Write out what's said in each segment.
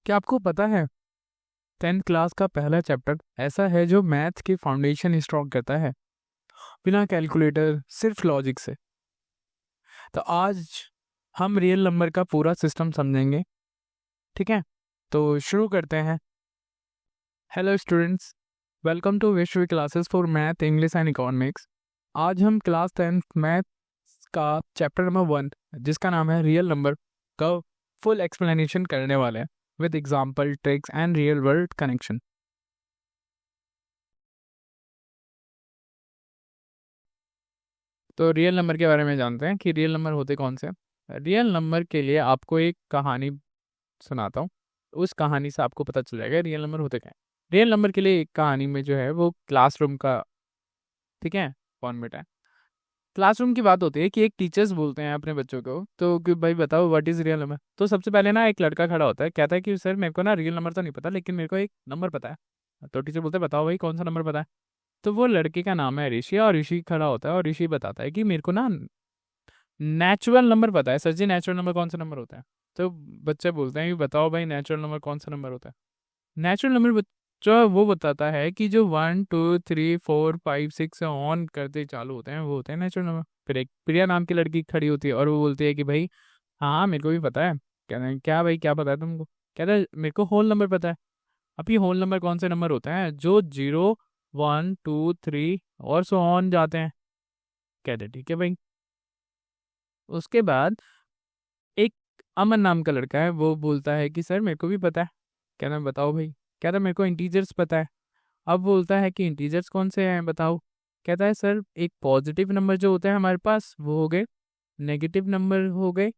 क्या आपको पता है 10th क्लास का पहला चैप्टर ऐसा है जो मैथ की फाउंडेशन स्ट्रॉन्ग करता है, बिना कैलकुलेटर, सिर्फ लॉजिक से। तो आज हम रियल नंबर का पूरा सिस्टम समझेंगे। ठीक है, तो शुरू करते हैं। हेलो स्टूडेंट्स, वेलकम टू विश्व classes for math, English and economics. आज हम क्लास 10th मैथ का चैप्टर नंबर 1, जिसका नाम है रियल नंबर, का फुल एक्सप्लेनेशन करने वाले हैं with example, tricks and real world connection. तो रियल नंबर के बारे में जानते हैं कि रियल नंबर होते कौन से। रियल नंबर के लिए आपको एक कहानी सुनाता हूँ, उस कहानी से आपको पता चल जाएगा रियल नंबर होते क्या है। रियल नंबर के लिए एक कहानी में जो है वो क्लासरूम का, ठीक है, फॉर्मेट है। क्लासरूम की बात होती है कि एक टीचर्स बोलते हैं अपने बच्चों को, तो कि भाई बताओ व्हाट इज रियल नंबर। तो सबसे पहले ना एक लड़का खड़ा होता है, कहता है कि सर मेरे को ना रियल नंबर तो नहीं पता, लेकिन मेरे को एक नंबर पता है। तो टीचर बोलते हैं बताओ भाई कौन सा नंबर पता है। तो वो लड़के का नाम है ऋषि, और ऋषि खड़ा होता है और ऋषि बताता है कि मेरे को ना नेचुरल नंबर पता है। सर जी नेचुरल नंबर कौन सा नंबर होता है। तो बच्चे बोलते हैं कि बताओ भाई नेचुरल नंबर कौन सा नंबर होता है। नेचुरल नंबर बच्चा वो बताता है कि जो 1 2 3 4 5 6 से ऑन करते चालू होते हैं वो होते हैं नेचुरल नंबर। फिर एक प्रिया नाम की लड़की खड़ी होती है और वो बोलती है कि भाई हाँ मेरे को भी पता है। कहते हैं क्या भाई क्या पता है तुमको। कहता है मेरे को होल नंबर पता है। अब ये होल नंबर कौन से नंबर होते हैं जो 0 1 2 3 और सो ऑन जाते हैं। कहते ठीक है भाई। उसके बाद एक अमन नाम का लड़का है, वो बोलता है कि सर मेरे को भी पता है। कहना बताओ भाई। कहता मेरे को इंटीजर्स पता है। अब बोलता है कि इंटीजर्स कौन से हैं बताओ। कहता है सर एक पॉजिटिव नंबर जो होते हैं हमारे पास वो हो गए, नेगेटिव नंबर हो गए,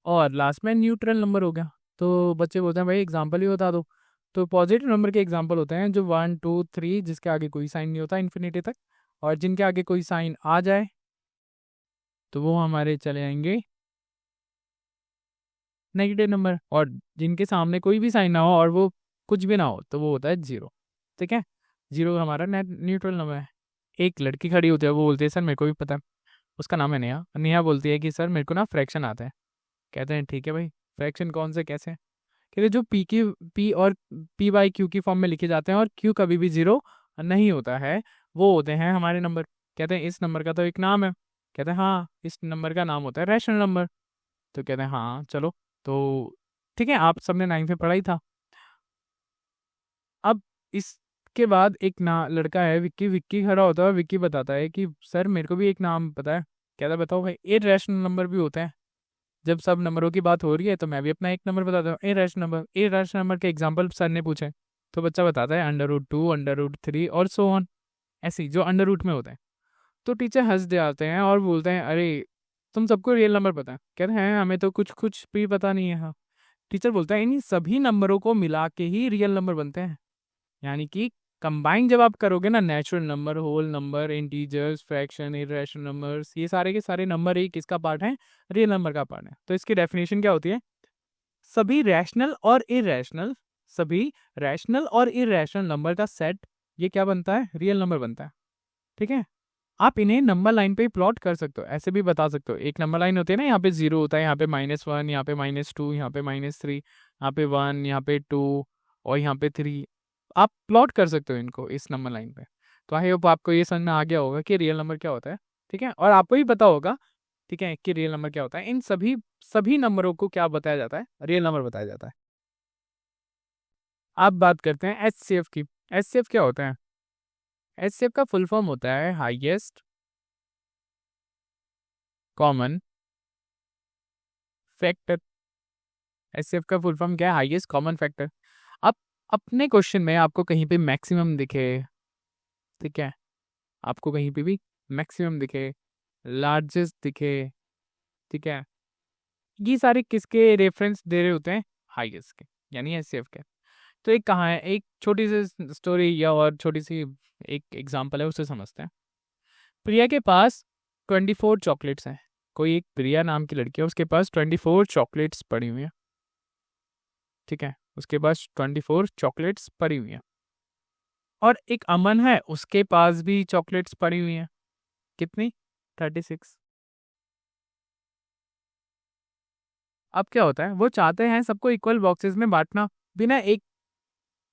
और लास्ट में न्यूट्रल नंबर हो गया। तो बच्चे बोलते हैं भाई एग्जाम्पल ही बता दो। तो पॉजिटिव नंबर के एग्जाम्पल होते हैं जो 1 2 3 जिसके आगे कोई साइन नहीं होता इन्फिनिटी तक, और जिनके आगे कोई साइन आ जाए तो वो हमारे चले आएंगे नेगेटिव नंबर, और जिनके सामने कोई भी साइन ना हो और वो कुछ भी ना हो तो वो होता है 0। ठीक है, 0 हमारा न्यूट्रल नंबर है। एक लड़की खड़ी होती है, वो बोलती है सर मेरे को भी पता है। उसका नाम है नेहा। नेहा बोलती है कि सर मेरे को ना फ्रैक्शन आता है। कहते हैं ठीक है भाई, फ्रैक्शन कौन से कैसे। कहते हैं जो पी और पी बाई क्यू की फॉर्म में लिखे जाते हैं और क्यू कभी भी 0 नहीं होता है, वो होते हैं हमारे नंबर। कहते हैं इस नंबर का तो एक नाम है। कहते हैं हाँ इस नंबर का नाम होता है रैशनल नंबर। तो कहते हैं हाँ चलो। तो ठीक है, आप सबने 9th में पढ़ा ही था। अब इसके बाद एक ना लड़का है विक्की। विक्की खड़ा होता है और विक्की बताता है कि सर मेरे को भी एक नाम पता है। कहता है बताओ भाई। इरेशनल नंबर भी होते हैं। जब सब नंबरों की बात हो रही है तो मैं भी अपना एक नंबर बताता हूँ इरेशनल नंबर। इरेशनल नंबर के एग्जाम्पल सर ने पूछे, तो बच्चा बताता है √2 √3 और सो ऑन, ऐसे ही जो अंडर रूट में होते हैं। तो टीचर हंस दे आते हैं और बोलते हैं अरे तुम सबको रियल नंबर पता है। कहते हैं हमें तो कुछ कुछ भी पता नहीं है। हाँ। टीचर बोलता है इन सभी नंबरों को मिला के ही रियल नंबर बनते हैं। यानी कि कंबाइन जब आप करोगे ना, natural number, whole number, integers, fraction, irrational numbers, ये सारे के सारे नंबर ही किसका पार्ट है, रियल नंबर का पार्ट है। तो इसकी डेफिनेशन क्या होती है, सभी रैशनल और इरेशनल नंबर का सेट, ये क्या बनता है, रियल नंबर बनता है। ठीक है, आप इन्हें नंबर लाइन पे प्लॉट कर सकते हो, ऐसे भी बता सकते हो। एक नंबर लाइन होती है ना, यहाँ पे 0 होता है, यहाँ पे -1, यहाँ पे -2, यहाँ पे -3, यहाँ पे 1, यहाँ पे 2 और यहाँ पे 3। आप प्लॉट कर सकते हो इनको इस नंबर लाइन पे। तो आई होप आपको ये समझ में आ गया होगा कि रियल नंबर क्या होता है। ठीक है, और आपको ही पता होगा, ठीक है, कि रियल नंबर क्या होता है। इन सभी सभी नंबरों को क्या बताया जाता है, रियल नंबर बताया जाता है। आप बात करते हैं HCF की। HCF क्या होता है। HCF का फुल फॉर्म होता है हाईएस्ट कॉमन फैक्टर। HCF का फुल फॉर्म क्या है, हाईएस्ट कॉमन फैक्टर। अब अपने क्वेश्चन में आपको कहीं पे मैक्सिमम दिखे, ठीक है, आपको कहीं पे भी मैक्सिमम दिखे, लार्जेस्ट दिखे, ठीक है, ये सारे किसके रेफरेंस दे रहे होते हैं, हाईएस्ट के, यानी HCF के। तो एक कहाँ है, एक छोटी सी स्टोरी या और छोटी सी एक एग्जांपल है, उसे समझते हैं। प्रिया के पास 24 चॉकलेट्स हैं। कोई एक प्रिया नाम की लड़की है, उसके पास 24 चॉकलेट्स पड़ी हुई हैं। ठीक है, उसके पास 24 चॉकलेट्स पड़ी हुई हैं। और एक अमन है, उसके पास भी चॉकलेट्स पड़ी हुई हैं। कितनी, 36। अब क्या होता है, वो चाहते हैं सबको इक्वल बॉक्सेस में बांटना बिना एक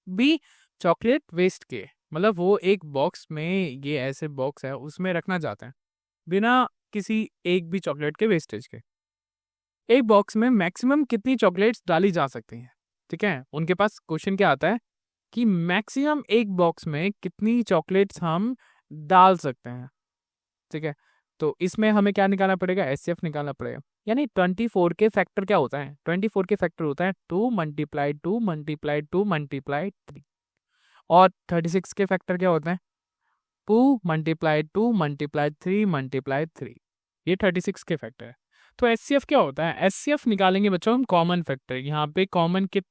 भी चॉकलेट वेस्ट के। मतलब वो एक बॉक्स में, ये ऐसे बॉक्स है उसमें रखना चाहते हैं बिना किसी एक भी चॉकलेट के वेस्टेज के। एक बॉक्स में मैक्सिमम कितनी चॉकलेट्स डाली जा सकती हैं, ठीक है। उनके पास क्वेश्चन क्या आता है कि मैक्सिमम एक बॉक्स में कितनी चॉकलेट्स हम डाल सकते हैं, ठीक है। तो इसमें हमें क्या निकालना पड़ेगा, एचसीएफ निकालना पड़ेगा। यानी 24 के फैक्टर क्या होता है, 24 के फैक्टर होता है 2 मल्टीप्लाई 2 मल्टीप्लाई 2 मल्टीप्लाई 3। और 36 के फैक्टर क्या होता है, 2 मल्टीप्लाई 2 मल्टीप्लाई 3 मल्टीप्लाई 3। ये 36 के फैक्टर है। तो एचसीएफ क्या होता है, एचसीएफ निकालेंगे बच्चों हम कॉमन फैक्टर। यहाँ पे कॉमन के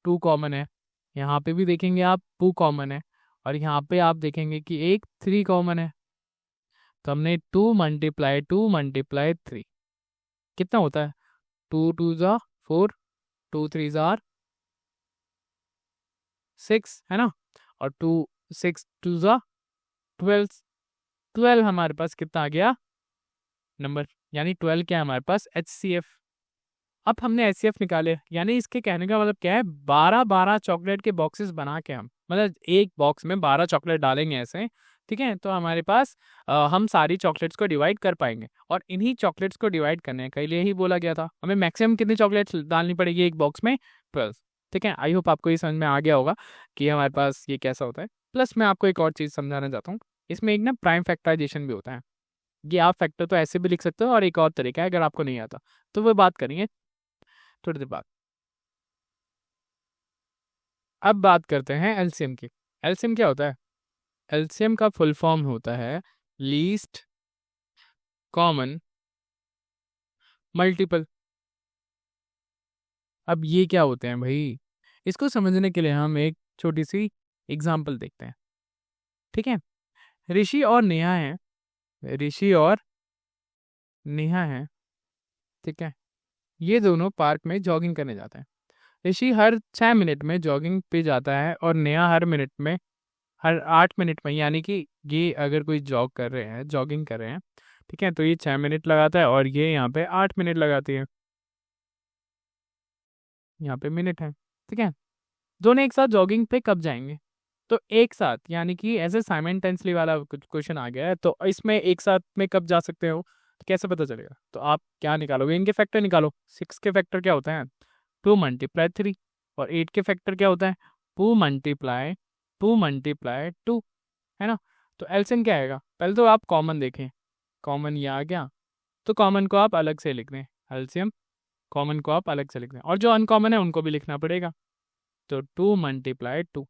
2 कॉमन है, यहाँ पे भी देखेंगे आप 2 कॉमन है, और यहाँ पे आप देखेंगे कि एक 3 कॉमन है। तो हमने 2 मल्टीप्लाई 2 मल्टीप्लाई 3 कितना होता है, 2 2 ज़ा 4, 2 3 ज़ार 6 है ना, और 2 6 2 ज़ा 12। 12 हमारे पास कितना आ गया नंबर, यानी 12 क्या है हमारे पास, एचसीएफ। अब हमने एचसीएफ निकाले, यानी इसके कहने का मतलब क्या है, 12 चॉकलेट के बॉक्सेस बना के हम, मतलब एक बॉक्स में 12 चॉकलेट डालेंगे ऐसे, ठीक है। तो हमारे पास हम सारी चॉकलेट्स को डिवाइड कर पाएंगे। और इन्हीं चॉकलेट्स को डिवाइड करने के लिए ही बोला गया था हमें मैक्सिमम कितनी चॉकलेट्स डालनी पड़ेगी एक बॉक्स में, 12, ठीक है। आई होप आपको ये समझ में आ गया होगा कि हमारे पास ये कैसा होता है। प्लस मैं आपको एक और चीज़ समझाना चाहता हूँ, इसमें एक ना प्राइम फैक्टराइजेशन भी होता है। ये आप फैक्टर तो ऐसे भी लिख सकते हो, और एक और तरीका है अगर आपको नहीं आता तो वो बात करेंगे थोड़ी देर बाद। अब बात करते हैं एलसीएम की। एलसीएम क्या होता है, एलसीएम का फुल फॉर्म होता है लीस्ट कॉमन मल्टीपल। अब ये क्या होते हैं भाई, इसको समझने के लिए हम एक छोटी सी एग्जांपल देखते हैं, ठीक है। ऋषि और नेहा हैं, ऋषि और नेहा हैं, ठीक है। ये दोनों पार्क में जॉगिंग करने जाते हैं। ऋषि हर 6 मिनट में जॉगिंग पे जाता है, और नेहा हर 8 मिनट में, यानी कि ये अगर कोई जॉग कर रहे हैं, जॉगिंग कर रहे हैं, ठीक है, तो ये 6 मिनट लगाता है और ये यहाँ पे 8 मिनट लगाती है। यहाँ पे मिनट है, ठीक है। दोनों एक साथ जॉगिंग पे कब जाएंगे, तो एक साथ, यानी कि ऐसे साइमल्टेनियसली वाला कुछ क्वेश्चन आ गया है, तो इसमें एक साथ में कब जा सकते हो, तो कैसे पता चलेगा, तो आप क्या निकालोगे, इनके फैक्टर निकालो। 6 के फैक्टर क्या होता है, 2 मल्टीप्लाई 3, और 8 के फैक्टर क्या होता है, 2 मल्टीप्लाई 2, है ना। तो एलसीएम क्या आएगा, पहले तो आप कॉमन देखें, कॉमन ये आ गया, तो कॉमन को आप अलग से लिख दें, एलसीएम कॉमन को आप अलग से लिख दें, और जो अनकॉमन है उनको भी लिखना पड़ेगा। तो 2 मल्टीप्लाई 2,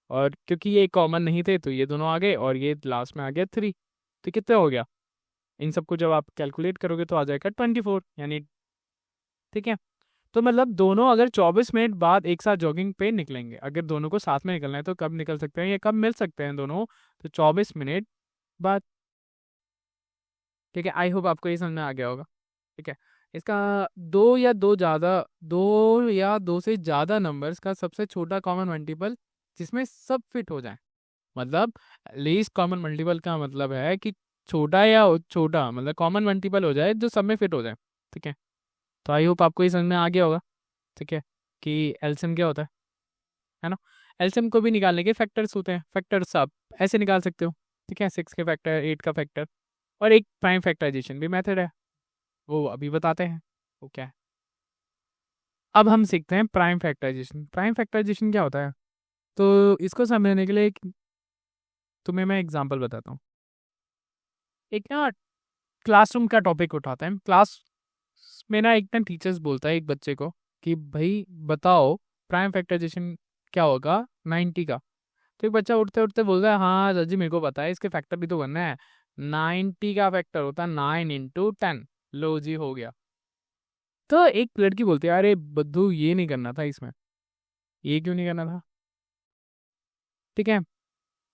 और क्योंकि ये कॉमन नहीं थे तो ये दोनों आ गए, और ये लास्ट में आ गया 3। तो कितना हो गया, इन सबको जब आप कैलकुलेट करोगे तो आ जाएगा 24, यानी, ठीक है। तो मतलब दोनों अगर 24 मिनट बाद एक साथ जॉगिंग पे निकलेंगे, अगर दोनों को साथ में निकलना है तो कब निकल सकते हैं, या कब मिल सकते हैं दोनों, तो 24 मिनट बाद, ठीक है। आई होप आपको ये समझ में आ गया होगा, ठीक है। इसका दो या दो से ज़्यादा नंबर्स का सबसे छोटा कॉमन मल्टीपल जिसमें सब फिट हो जाए, मतलब लीस्ट कॉमन मल्टीपल का मतलब है कि छोटा मतलब कॉमन मल्टीपल हो जाए जो सब में फिट हो जाए, ठीक है। तो आई होप आपको ये समझ में आ गया होगा, ठीक है, कि एलसीएम क्या होता है ना। एलसीएम को भी निकालने के फैक्टर्स होते हैं, फैक्टर्स आप ऐसे निकाल सकते हो, ठीक है, 6 के फैक्टर, 8 का फैक्टर, और एक प्राइम फैक्टराइजेशन भी मेथड है, वो अभी बताते हैं वो क्या है। अब हम सीखते हैं प्राइम फैक्टराइजेशन। प्राइम फैक्टराइजेशन क्या होता है, तो इसको समझने के लिए तुम्हें मैं एग्जांपल बताता हूँ। एक ना क्लासरूम का टॉपिक उठाते हैं। क्लास में ना एक ना टीचर्स बोलता है एक बच्चे को कि भाई बताओ प्राइम फैक्टराइजेशन क्या होगा 90 का। तो एक बच्चा उठते उठते बोलता है हाँ सर जी मेरे को पता है, इसके फैक्टर भी तो करना है। 90 का फैक्टर होता है 9 इंटू 10। लो जी हो गया। तो एक लड़की बोलती है अरे बद्दू ये नहीं करना था इसमें, ये क्यों नहीं करना था, ठीक है।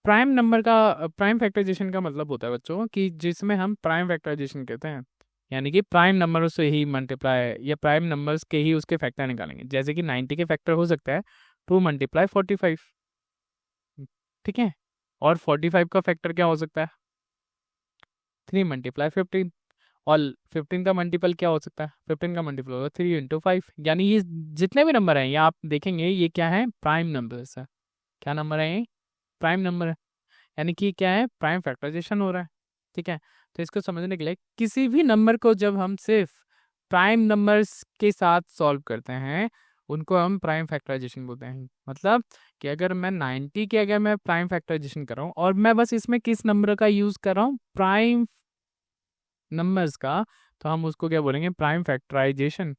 प्राइम फैक्टराइजेशन का मतलब होता है बच्चों कि जिसमें हम प्राइम फैक्टराइजेशन कहते हैं, यानी कि प्राइम नंबरों से ही मल्टीप्लाई या प्राइम नंबर्स के ही उसके फैक्टर निकालेंगे। जैसे कि 90 के फैक्टर हो सकता है 2 मल्टीप्लाई 45, ठीक है। और 45 का फैक्टर क्या हो सकता है 3 मल्टीप्लाई 15, और 15 का मल्टीपल क्या हो सकता है? 15 का मल्टीपल होगा 3 × 5, यानी ये जितने भी नंबर हैं ये आप देखेंगे ये क्या है? प्राइम नंबर्स है। क्या नंबर है ये? प्राइम नंबर है, यानी कि क्या है? प्राइम फैक्टराइजेशन हो रहा है। ठीक है, तो इसको समझने के लिए किसी भी नंबर को जब हम सिर्फ प्राइम नंबर्स के साथ सॉल्व करते हैं उनको हम प्राइम फैक्टराइजेशन बोलते हैं। मतलब कि अगर मैं 90 के अगर मैं प्राइम फैक्टराइजेशन कर रहा हूँ और मैं बस इसमें किस नंबर का यूज कर रहा हूँ? प्राइम नंबर्स का, तो हम उसको क्या बोलेंगे? Prime factorisation.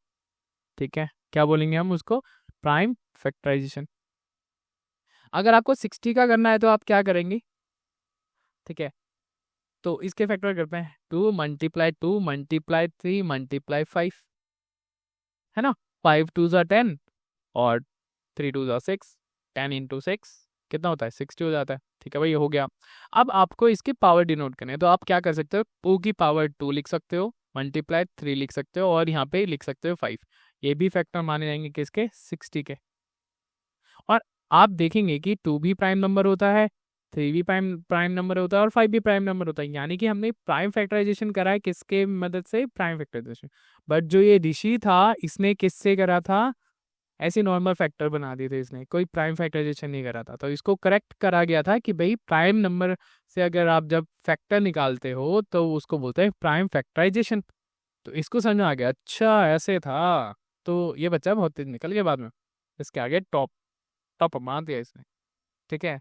ठीक है, क्या बोलेंगे हम उसको? Prime factorisation. अगर आपको 60 का करना है तो आप क्या करेंगे? ठीक है, तो इसके फैक्टर करते हैं 2 × 2 × 3 × 5, है ना? 5 2 ज़ा 10 और 3 2 ज़ा 6, 10 × 6 कितना होता है? 60 हो जाता है। ठीक है भाई, ये हो गया। अब आपको इसकी पावर डिनोट करनी है तो आप क्या कर सकते हो? 2 की पावर 2 लिख सकते हो, × 3 लिख सकते हो और यहाँ पे लिख सकते हो 5। ये भी फैक्टर माने जाएंगे किसके? 60 के। और आप देखेंगे कि 2 भी प्राइम नंबर होता है, 3 भी प्राइम प्राइम नंबर होता है और 5 भी प्राइम नंबर होता है, यानी कि हमने प्राइम फैक्टराइजेशन करा है किसके मदद से? Prime factorisation. बट जो ये ऋषि था इसने किससे करा था? ऐसे नॉर्मल फैक्टर बना दिए थे इसने, कोई प्राइम फैक्टराइजेशन नहीं करा था। तो इसको करेक्ट करा गया था कि भाई प्राइम नंबर से अगर आप जब फैक्टर निकालते हो तो उसको बोलते हैं प्राइम फैक्टराइजेशन। तो इसको समझ में आ गया, अच्छा ऐसे था। तो ये बच्चा बहुत तेज निकल गया बाद में, इसके आगे टॉप टॉप मान दिया इसने। ठीक है,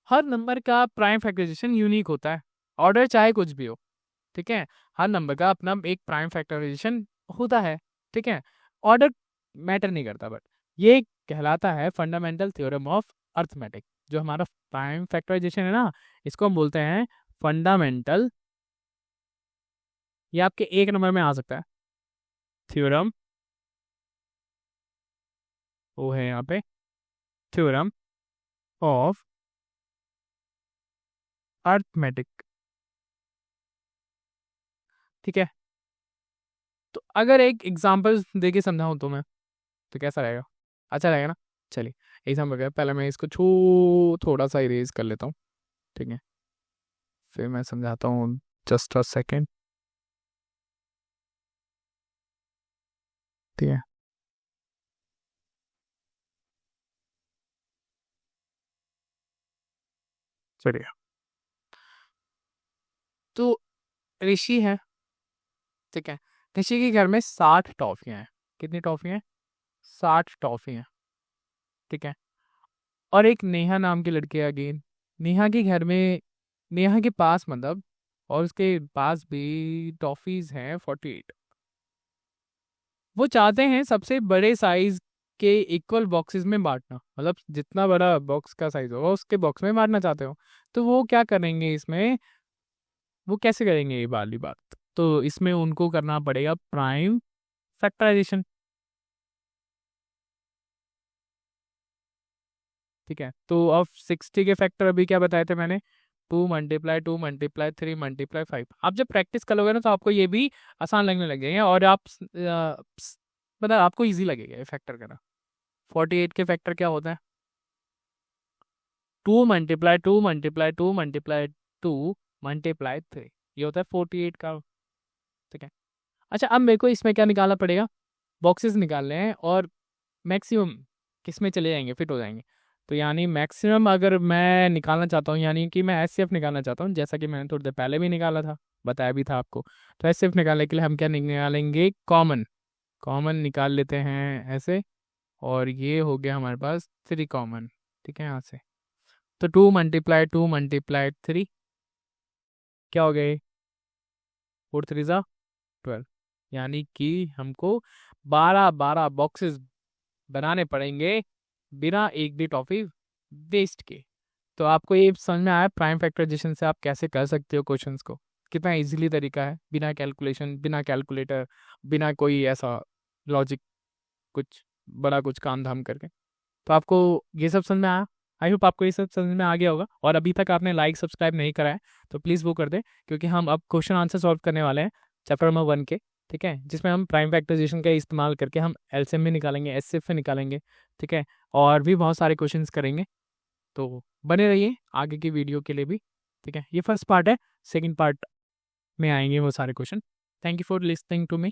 हर नंबर का प्राइम फैक्टराइजेशन यूनिक होता है, ऑर्डर चाहे कुछ भी हो। ठीक है, हर नंबर का अपना एक प्राइम फैक्टराइजेशन होता है। ठीक है, ऑर्डर मैटर नहीं करता, बट ये कहलाता है फंडामेंटल थ्योरम ऑफ अर्थमेटिक। जो हमारा प्राइम फैक्टराइजेशन है ना, इसको हम बोलते हैं फंडामेंटल, ये आपके एक नंबर में आ सकता है, थ्योरम, वो है यहाँ पे थ्योरम ऑफ अर्थमेटिक। ठीक है, तो अगर एक एग्जांपल देके समझाऊं तो मैं, तो कैसा रहेगा? अच्छा रहेगा ना? चलिए, एग्जाम्पल का पहले मैं इसको थोड़ा सा इरेज कर लेता हूँ। ठीक है, फिर मैं समझाता हूँ। Just a second. ठीक है, चलिए। तो ऋषि है, ठीक है, ऋषि के घर में 60 टॉफियां हैं। कितनी टॉफियां हैं? 60 टॉफियां। ठीक है, और एक नेहा नाम की लड़की है अगेन। नेहा के घर में, नेहा के पास मतलब, और उसके पास भी टॉफीज हैं 48। वो चाहते हैं सबसे बड़े साइज के इक्वल बॉक्सेस में बांटना, मतलब जितना बड़ा बॉक्स का साइज होगा उसके बॉक्स में बांटना चाहते हो। तो वो क्या करेंगे इसमें? वो कैसे करेंगे ये वाली बात? तो इसमें उनको करना पड़ेगा प्राइम फैक्टराइजेशन। ठीक है, तो अब 60 के फैक्टर अभी क्या बताए थे मैंने? 2 × 2 × 3 × 5। आप जब प्रैक्टिस करोगे ना तो आपको ये भी आसान लगने लग जाएंगे और आप मतलब आपको इजी लगेगा ये फैक्टर करना। 48 के फैक्टर क्या होता है? 2 × 2 × 2 × 2 × 3, ये होता है 48 का। ठीक है, अच्छा अब मेरे को इसमें क्या निकालना पड़ेगा? बॉक्सेस निकालने हैं और मैक्सिमम किस में चले जाएंगे, फिट हो जाएंगे। तो यानी मैक्सिमम अगर मैं निकालना चाहता हूँ, यानी कि मैं एचसीएफ निकालना चाहता हूँ, जैसा कि मैंने थोड़ी देर पहले भी निकाला था, बताया भी था आपको। तो एचसीएफ निकालने के लिए हम क्या निकालेंगे? कॉमन। कॉमन निकाल लेते हैं ऐसे, और ये हो गया हमारे पास 3 कॉमन। ठीक है, यहाँ से तो 2 × 2 × 3 क्या हो गए? 4 3 ज़ा 12, यानी कि हमको 12 बॉक्सेस बनाने पड़ेंगे बिना एक भी टॉफी वेस्ट के। तो आपको ये समझ में आया प्राइम फैक्टराइजेशन से आप कैसे कर सकते हो क्वेश्चंस को? कितना इजीली तरीका है, बिना कैलकुलेशन, बिना कैलकुलेटर, बिना कोई ऐसा लॉजिक, कुछ बड़ा कुछ काम धाम करके। तो आपको ये सब समझ में आया? आई होप आपको ये सब समझ में आ गया होगा। और अभी तक आपने लाइक सब्सक्राइब नहीं करा है तो प्लीज़ वो कर दें, क्योंकि हम अब क्वेश्चन आंसर सॉल्व करने वाले हैं चैप्टर नंबर 1 के। ठीक है, जिसमें हम प्राइम फैक्टराइजेशन का इस्तेमाल करके हम एलसीएम भी निकालेंगे, एचसीएफ भी निकालेंगे। ठीक है, और भी बहुत सारे क्वेश्चंस करेंगे। तो बने रहिए आगे की वीडियो के लिए भी। ठीक है, ये फर्स्ट पार्ट है, सेकंड पार्ट में आएंगे वो सारे question. Thank you for listening to me.